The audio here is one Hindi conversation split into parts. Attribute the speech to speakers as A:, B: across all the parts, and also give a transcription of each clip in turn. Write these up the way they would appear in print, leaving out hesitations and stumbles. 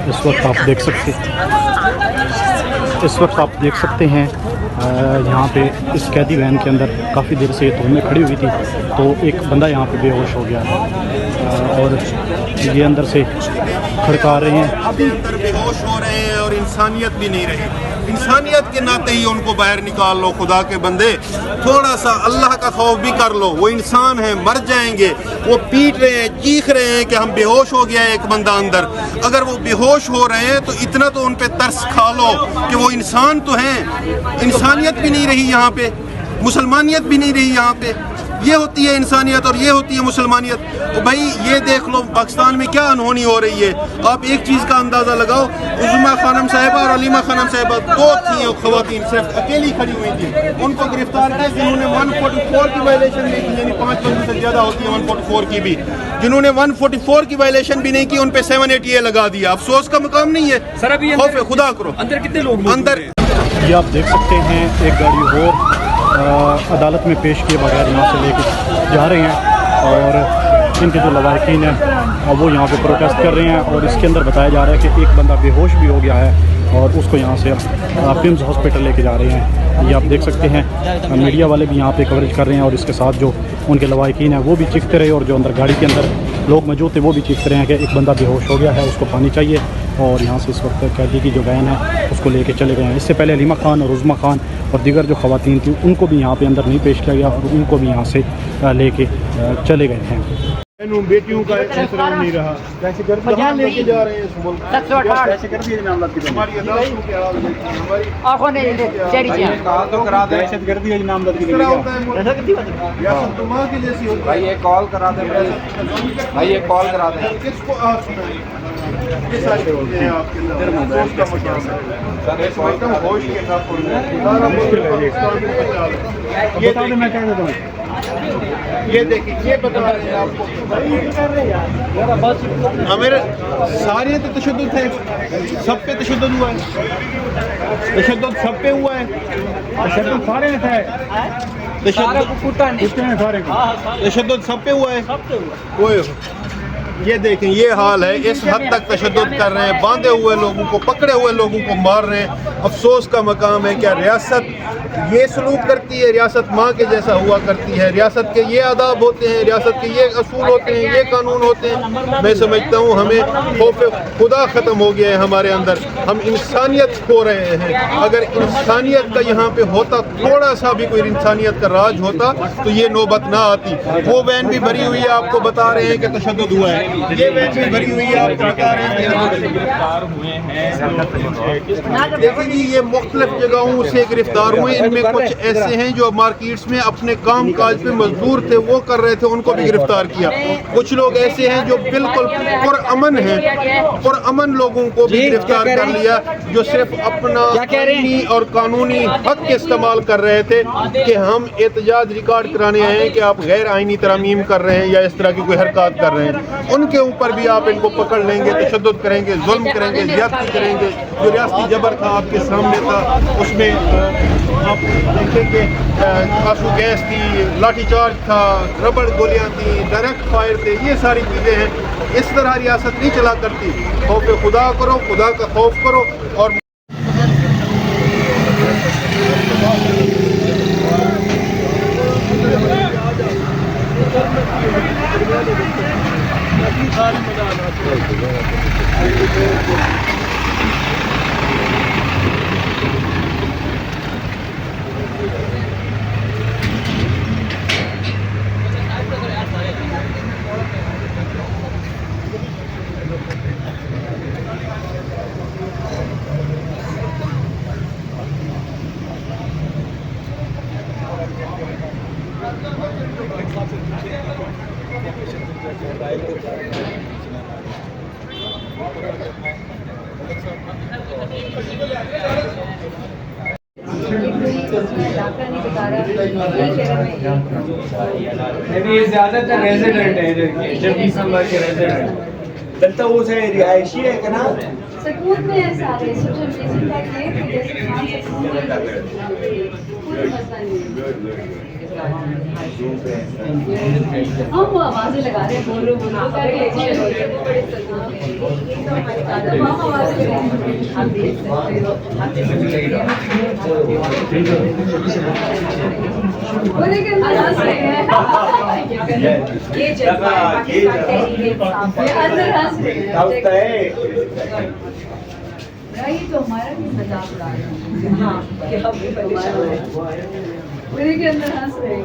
A: इस वक्त आप देख सकते हैं यहाँ पे इस कैदी वैन के अंदर काफ़ी देर से धूप में खड़ी हुई थी, तो एक बंदा यहाँ पे बेहोश हो गया और ये अंदर से खड़का रहे हैं।
B: अभी अंदर बेहोश हो रहे हैं और इंसानियत भी नहीं रही। इंसानियत के नाते ही उनको बाहर निकाल लो। खुदा के बंदे, थोड़ा सा अल्लाह का खौफ भी कर लो। वो इंसान है, मर जाएंगे। वो पीट रहे हैं, चीख रहे हैं कि हम बेहोश हो गया है एक बंदा अंदर। अगर वो बेहोश हो रहे हैं तो इतना तो उन पे तरस खा लो कि वो इंसान तो हैं। इंसानियत भी नहीं रही यहाँ पे, मुसलमानियत भी नहीं रही यहाँ पे। ये होती है इंसानियत और ये होती है मुसलमानियत। तो भाई ये देख लो पाकिस्तान में क्या अनहोनी हो रही है। आप एक चीज़ का अंदाज़ा लगाओ, उज़्मा खानम साहिबा और अलीमा खानम साहिबा दो थी खवातीन, सिर्फ अकेली खड़ी हुई थी। उनको गिरफ्तार किया जिन्होंने 144 की वायलेशन नहीं की, यानी 5 बंदों से ज़्यादा होती है 144 की भी। जिन्होंने 144 की वायलेशन भी नहीं की उन पर 780 लगा दिया। अफसोस का मकाम नहीं है।
C: सर अभी
B: खौफ खुदा करो।
C: अंदर कितने लोग
B: अंदर
A: ये आप देख सकते हैं एक गाड़ी और अदालत में पेश किए बगैर यहाँ से लेकर जा रहे हैं और इनके जो लवाहिकीन हैं वो यहाँ पे प्रोटेस्ट कर रहे हैं और इसके अंदर बताया जा रहा है कि एक बंदा बेहोश भी हो गया है और उसको यहाँ से पिम्स हॉस्पिटल लेके जा रहे हैं। ये आप देख सकते हैं मीडिया वाले भी यहाँ पे कवरेज कर रहे हैं और इसके साथ जो उनके लवाहिकीन हैं वो भी चीखते रहे और जो अंदर गाड़ी के अंदर लोग मौजूद थे वो भी चीखते रहे हैं कि एक बंदा बेहोश हो गया है, उसको पानी चाहिए। और यहाँ से इस वक्त कैदी की जो वैन है उसको लेके चले गए हैं। इससे पहले अलीमा खान और उज़्मा खान और दीगर जो खवातीन थी उनको भी यहाँ पे अंदर नहीं पेश किया गया और उनको भी यहाँ से लेके चले गए हैं।
B: बेटियों का एहतराम नहीं रहा। कहाँ लेके जा रहे हैं इस मुल्क को? हमारी अदालतों के हाल देखिए, हमारी
D: आंखों ने
A: कहा तो करा दे दहशतगर्दी की नामजद की
B: रियासत तो माँ की जैसी होती है।
E: भाई ये कॉल करा दे, भाई ये कॉल करा दे।
B: किसको आप ये सारी चीजें हैं आपके अंदर होश का मकाम है। मैं समझता हूँ होश के साथ सारा मुल्क पाकिस्तान में बचा लो। ये देखिए, मैं कह देता हूँ, ये देखिए, ये बता रहे हैं आपको हमारे सारे तो तशद्दुद थे, सब पे तशद्दुद हुआ है। तशद्दुद सब पे हुआ है। तशद्दुद सारे में था, तशद्दुद सब पे हुआ है। ये देखें, ये हाल है। इस हद तक तशद्दुद कर रहे हैं, बांधे हुए लोगों को, पकड़े हुए लोगों को मार रहे हैं। अफसोस का मकाम है। क्या रियासत ये सलूक करती है? रियासत माँ के जैसा हुआ करती है। रियासत के ये आदाब होते हैं, रियासत के ये असूल होते हैं, ये कानून होते हैं। मैं समझता हूँ हमें खौफ खुदा ख़त्म हो गया है हमारे अंदर। हम इंसानियत खो रहे हैं। अगर इंसानियत का यहाँ पे होता, थोड़ा सा भी कोई इंसानियत का राज होता तो ये नौबत ना आती। वो वैन भी भरी हुई है, आपको बता रहे हैं कि तशद्दुद हुआ है। ये वैन भी भरी हुई है, आपको बता रहे हैं देखिए जी, ये मुख्तलिफ जगहों से गिरफ्तार हुए। इनमें कुछ ऐसे हैं जो मार्केट्स में अपने काम काज पे मजदूर थे, वो कर रहे थे, उनको भी गिरफ्तार किया। कुछ लोग ऐसे हैं जो बिल्कुल पुरअमन हैं, पुरअमन लोगों को भी गिरफ्तार कर लिया, जो सिर्फ अपना आईनी और कानूनी हक इस्तेमाल कर रहे थे कि हम एहतजाज रिकॉर्ड कराने आए हैं कि आप गैर आईनी तरमीम कर रहे हैं या इस तरह की कोई हरकत कर रहे हैं। उनके ऊपर भी आप इनको पकड़ लेंगे, तशद्दुद करेंगे, जुल्म करेंगे, ज्यादती करेंगे। जो रियासती जबर था आपके सामने था, उसमें आप देखेंगे आंसू गैस थी, लाठीचार्ज था, रबड़ गोलियां थी, डायरेक्ट फायर थे। ये सारी चीज़ें हैं। इस तरह रियासत नहीं चला करती। खौफ खुदा करो, खुदा का खौफ करो। और
E: ये ज्यादातर रेजिडेंट है इधर के, 26 नंबर के रेजिडेंट। लगता वो से रिहायशी है कि ना,
F: सकून में है सारे। सोशल मीडिया का ये कि जैसे खान सकून में कोई मसला नहीं है। हम वो आवाजें लगा रहे हैं, बोलो बोलो कर रहे हैं। हम आवाजें लगा रहे हैं। आप देख सकते हो। वो लेकिन हंस रहे हैं। ये जज्बा है पाकिस्तान तहरीक-ए-इंसाफ। ये अंदर हंस रहे हैं। ये तो हमारा भी मजाक उड़ा रहे हैं। हाँ, कि हम भी परेशान हैं। मेरे के अंदर हंस रहे हैं।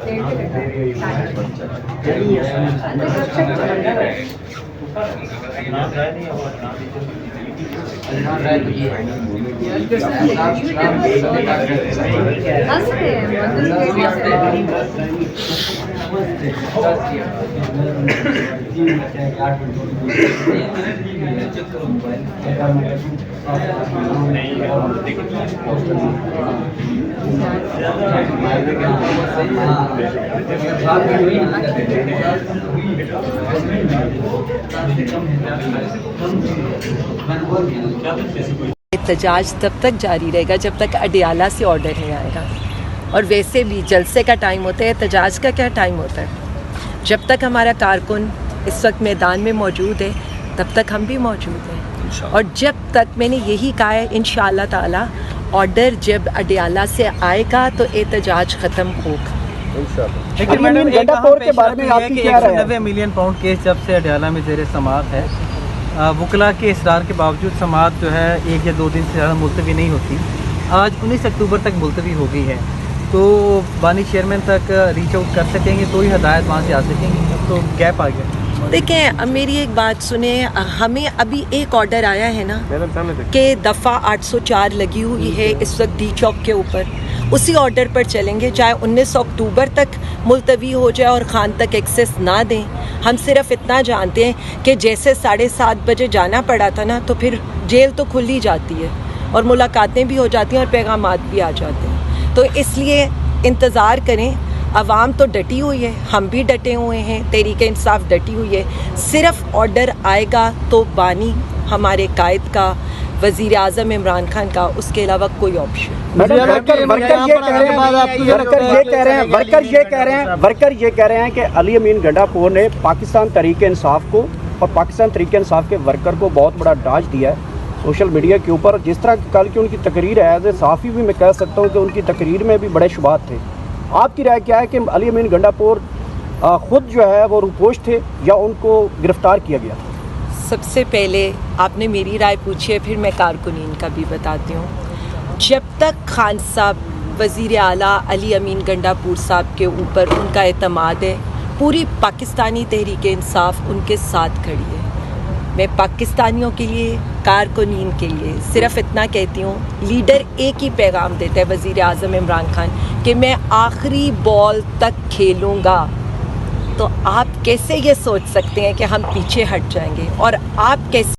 F: अंदर गपशप चल रहा है। हंस रहे हैं अंदर
C: एहतजाज तब तक जारी रहेगा जब तक अडियाला से ऑर्डर नहीं आएगा। और वैसे भी जलसे का टाइम होता है, एहतजाज का क्या टाइम होता है? जब तक हमारा कारकुन इस वक्त मैदान में मौजूद है तब तक हम भी मौजूद हैं। और जब तक मैंने यही कहा है इंशाअल्लाह ताला ऑर्डर जब अडियाला से आएगा तो एहतजाज ख़त्म होगा।
D: लेकिन मैडम गंडापुर के बारे में आपकी क्या राय है? 190 मिलियन पाउंड केस जब से अडियाला में ज़ेर समाअत है, वकला के इसरार के बावजूद समाअत जो है 1 या 2 दिन से ज़्यादा मुलतवी नहीं होती। आज 19 अक्टूबर तक मुलतवी हो गई है, तो बानी चेयरमैन तक रीच आउट कर सकेंगे तो ही हदायत वहाँ से आ सकेंगी। अब तो गैप आ गया।
C: देखें, अब मेरी एक बात सुने, हमें अभी एक ऑर्डर आया है ना कि दफ़ा 804 लगी हुई है इस वक्त डी चौक के ऊपर, उसी ऑर्डर पर चलेंगे, चाहे 19 अक्टूबर तक मुलतवी हो जाए और खान तक एक्सेस ना दें। हम सिर्फ इतना जानते हैं कि जैसे 7:30 बजे जाना पड़ा था ना, तो फिर जेल तो खुल ही जाती है और मुलाकातें भी हो जाती हैं और पैगामात भी आ जाते हैं। तो इसलिए इंतज़ार करें, अवाम तो डटी हुई है, हम भी डटे हुए हैं, तहरीक इंसाफ डटी हुई है। सिर्फ ऑर्डर आएगा तो बानी हमारे कायद का, वज़ीर आज़म इमरान खान का, उसके अलावा कोई ऑप्शन।
D: वर्कर ये कह रहे हैं कि अली अमीन गंडापुर ने पाकिस्तान तहरीक इंसाफ को और पाकिस्तान तहरीक इंसाफ के वर्कर को बहुत बड़ा डांच दिया है सोशल मीडिया के ऊपर। जिस तरह कल की उनकी तकरीर है, एज ए सहाफ़ी भी मैं कह सकता हूँ कि उनकी तकरीर में भी बड़े शुबात थे। आपकी राय क्या है कि अली अमीन गंडापुर खुद जो है वो रुपोश थे या उनको गिरफ्तार किया गया था?
C: सबसे पहले आपने मेरी राय पूछी है, फिर मैं कारकुनीन का भी बताती हूँ। जब तक खान साहब, वज़ीर आला अली अमीन गंडापुर साहब के ऊपर उनका एतमाद है, पूरी पाकिस्तानी तहरीक इंसाफ उनके साथ खड़ी है। मैं पाकिस्तानियों के लिए, कारकुनीन के लिए सिर्फ इतना कहती हूँ, लीडर एक ही पैगाम देता है वज़ीर आज़म इमरान खान कि मैं आखिरी बॉल तक खेलूँगा। तो आप कैसे ये सोच सकते हैं कि हम पीछे हट जाएंगे? और आप कैसे